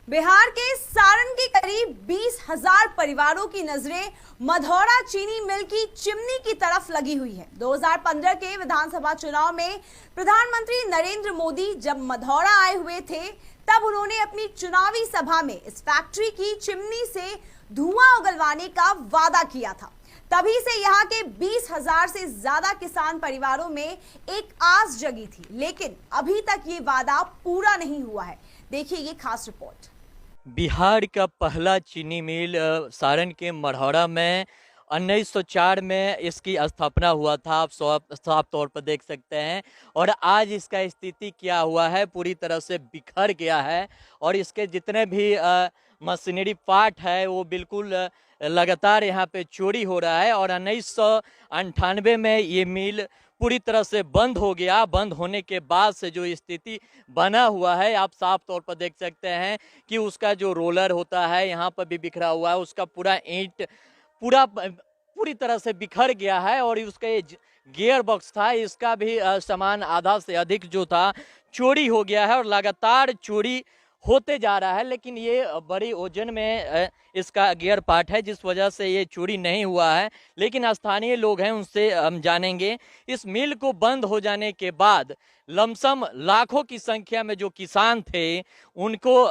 बिहार के सारण के करीब 20,000 परिवारों की नजरें मधौरा चीनी मिल की चिमनी की तरफ लगी हुई है। 2015 के विधानसभा चुनाव में प्रधानमंत्री नरेंद्र मोदी जब मधौरा आए हुए थे, तब उन्होंने अपनी चुनावी सभा में इस फैक्ट्री की चिमनी से धुआं उगलवाने का वादा किया था। तभी से यहाँ के 20,000 से ज्यादा किसान परिवारों में एक आस जगी थी, लेकिन अभी तक ये वादा पूरा नहीं हुआ है। देखिए ये खास रिपोर्ट। बिहार का पहला चीनी मिल सारण के मढ़ौरा में 1904 में इसकी स्थापना हुआ था। आप साफ तौर पर देख सकते हैं। और आज इसका स्थिति क्या हुआ है, पूरी तरह से बिखर गया है। और इसके जितने भी मशीनरी पार्ट है वो बिल्कुल लगातार यहाँ पे चोरी हो रहा है। और 1998 में ये मिल पूरी तरह से बंद हो गया। बंद होने के बाद से जो स्थिति बना हुआ है, आप साफ तौर पर देख सकते हैं कि उसका जो रोलर होता है यहाँ पर भी बिखरा हुआ है। उसका पूरा ईंट पूरी तरह से बिखर गया है। और उसका ये गियर बॉक्स था, इसका भी सामान आधा से अधिक जो था चोरी हो गया है। और लगातार चोरी होते जा रहा है। लेकिन ये बड़ी वजन में इसका गियर पार्ट है, जिस वजह से ये चोरी नहीं हुआ है। लेकिन स्थानीय लोग हैं, उनसे हम जानेंगे। इस मिल को बंद हो जाने के बाद लमसम लाखों की संख्या में जो किसान थे उनको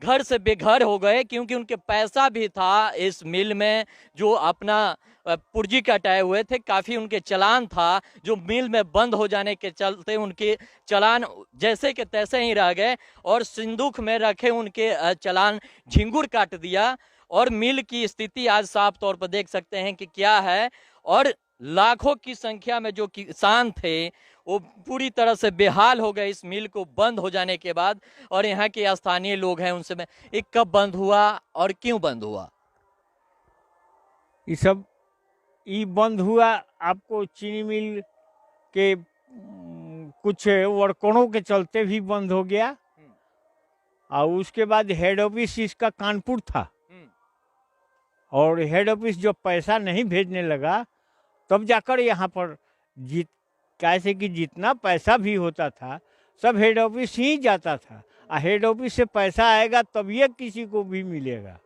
घर से बेघर हो गए, क्योंकि उनके पैसा भी था इस मिल में। जो अपना पुर्जी कटाए हुए थे, काफ़ी उनके चालान था, जो मिल में बंद हो जाने के चलते उनके चालान जैसे के तैसे ही रह गए। और सिंदूक में रखे उनके चालान झिंगुर काट दिया। और मिल की स्थिति आज साफ तौर पर देख सकते हैं कि क्या है। और लाखों की संख्या में जो किसान थे वो पूरी तरह से बेहाल हो गए इस मिल को बंद हो जाने के बाद। और यहाँ के स्थानीय लोग हैं, उनसे मैं, ये कब बंद हुआ और क्यों बंद हुआ? ये सब बंद हुआ, आपको चीनी मिल के कुछ वर्करों के चलते भी बंद हो गया। और उसके बाद हेड ऑफिस इसका कानपुर था। और हेड ऑफिस जो पैसा नहीं भेजने लगा, तब जाकर यहाँ पर कैसे कि जितना पैसा भी होता था सब हेड ऑफिस ही जाता था। और हेड ऑफिस से पैसा आएगा तब ये किसी को भी मिलेगा।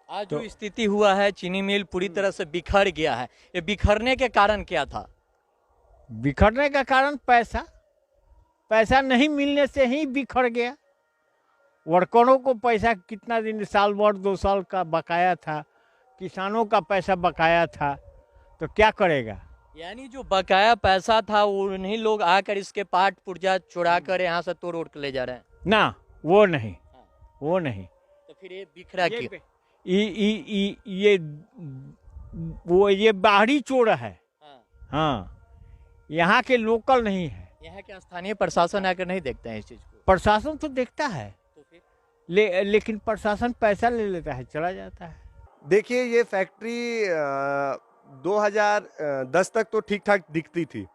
आज जो स्थिति हुआ है, चीनी मिल पूरी तरह से बिखर गया है। ये बिखरने के कारण क्या था? बिखरने का कारण पैसा नहीं मिलने से ही बिखर गया। वर्करों को पैसा कितना दिन, साल भर 2 साल का बकाया था, किसानों का पैसा बकाया था, तो क्या करेगा। यानी जो बकाया पैसा था उन्हीं लोग आकर इसके पार्ट पुर्जा चुरा कर यहाँ से तोड़ के ले जा रहे हैं ना। वो नहीं। वो नहीं। तो फिर ये बिखरा क्यों? ये बाहरी चोर है। हाँ, यहाँ के लोकल नहीं है। यहाँ के स्थानीय प्रशासन आकर नहीं देखते हैं इस चीज को? प्रशासन तो देखता है, तो फिर लेकिन प्रशासन पैसा ले लेता है, चला जाता है। देखिए, ये फैक्ट्री 2010 तक तो ठीक ठाक दिखती थी।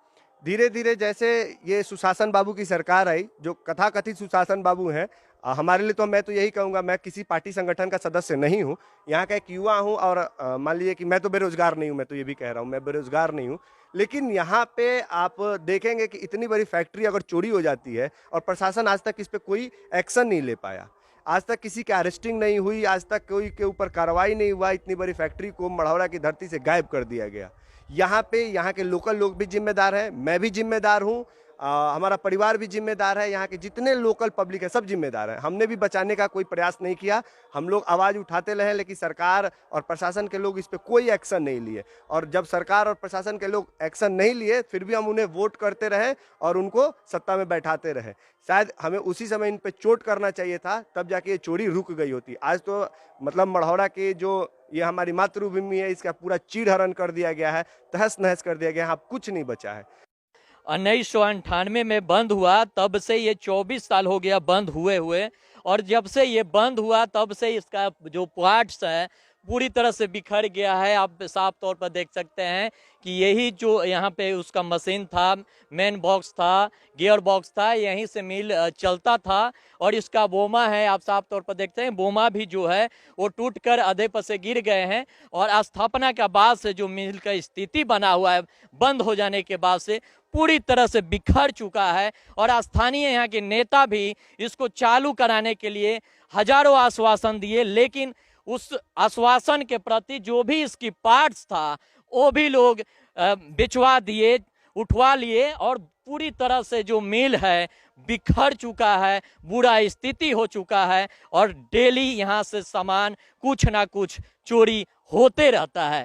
धीरे धीरे जैसे ये सुशासन बाबू की सरकार आई, जो कथाकथित सुशासन बाबू हैं, हमारे लिए तो मैं तो यही कहूँगा, मैं किसी पार्टी संगठन का सदस्य नहीं हूँ, यहाँ का एक युवा हूँ। और मान लीजिए कि मैं तो बेरोजगार नहीं हूँ, मैं तो ये भी कह रहा हूँ मैं बेरोजगार नहीं हूँ। लेकिन यहाँ पे आप देखेंगे कि इतनी बड़ी फैक्ट्री अगर चोरी हो जाती है और प्रशासन आज तक इस पर कोई एक्शन नहीं ले पाया, आज तक किसी की अरेस्टिंग नहीं हुई, आज तक कोई के ऊपर कार्रवाई नहीं हुआ, इतनी बड़ी फैक्ट्री को मढ़ौरा की धरती से गायब कर दिया गया। यहाँ पे यहाँ के लोकल लोग भी जिम्मेदार हैं, मैं भी जिम्मेदार हूँ, हमारा परिवार भी जिम्मेदार है, यहाँ के जितने लोकल पब्लिक है सब जिम्मेदार है। हमने भी बचाने का कोई प्रयास नहीं किया, हम लोग आवाज़ उठाते रहे, लेकिन सरकार और प्रशासन के लोग इस पर कोई एक्शन नहीं लिए। और जब सरकार और प्रशासन के लोग एक्शन नहीं लिए, फिर भी हम उन्हें वोट करते रहे और उनको सत्ता में बैठाते रहे। शायद हमें उसी समय इन पर चोट करना चाहिए था, तब जाके ये चोरी रुक गई होती। आज तो मतलब मढ़ौरा के जो ये हमारी मातृभूमि है, इसका पूरा चीरहरण कर दिया गया है, तहस नहस कर दिया गया है, अब कुछ नहीं बचा है। 1998 में बंद हुआ, तब से ये 24 साल हो गया बंद हुए। और जब से ये बंद हुआ तब से इसका जो पार्ट्स है पूरी तरह से बिखर गया है। आप साफ तौर पर देख सकते हैं कि यही जो यहाँ पे उसका मशीन था, मेन बॉक्स था, गियर बॉक्स था, यहीं से मिल चलता था। और इसका बोमा है, आप साफ तौर पर देखते हैं, बोमा भी जो है वो टूटकर आधे पर से गिर गए हैं। और स्थापना के बाद से जो मिल का स्थिति बना हुआ है, बंद हो जाने के बाद से पूरी तरह से बिखर चुका है। और स्थानीय यहाँ के नेता भी इसको चालू कराने के लिए हजारों आश्वासन दिए, लेकिन उस आश्वासन के प्रति जो भी इसकी पार्ट्स था वो भी लोग बिचवा दिए, उठवा लिए। और पूरी तरह से जो मिल है बिखर चुका है, बुरा स्थिति हो चुका है। और डेली यहाँ से सामान कुछ ना कुछ चोरी होते रहता है।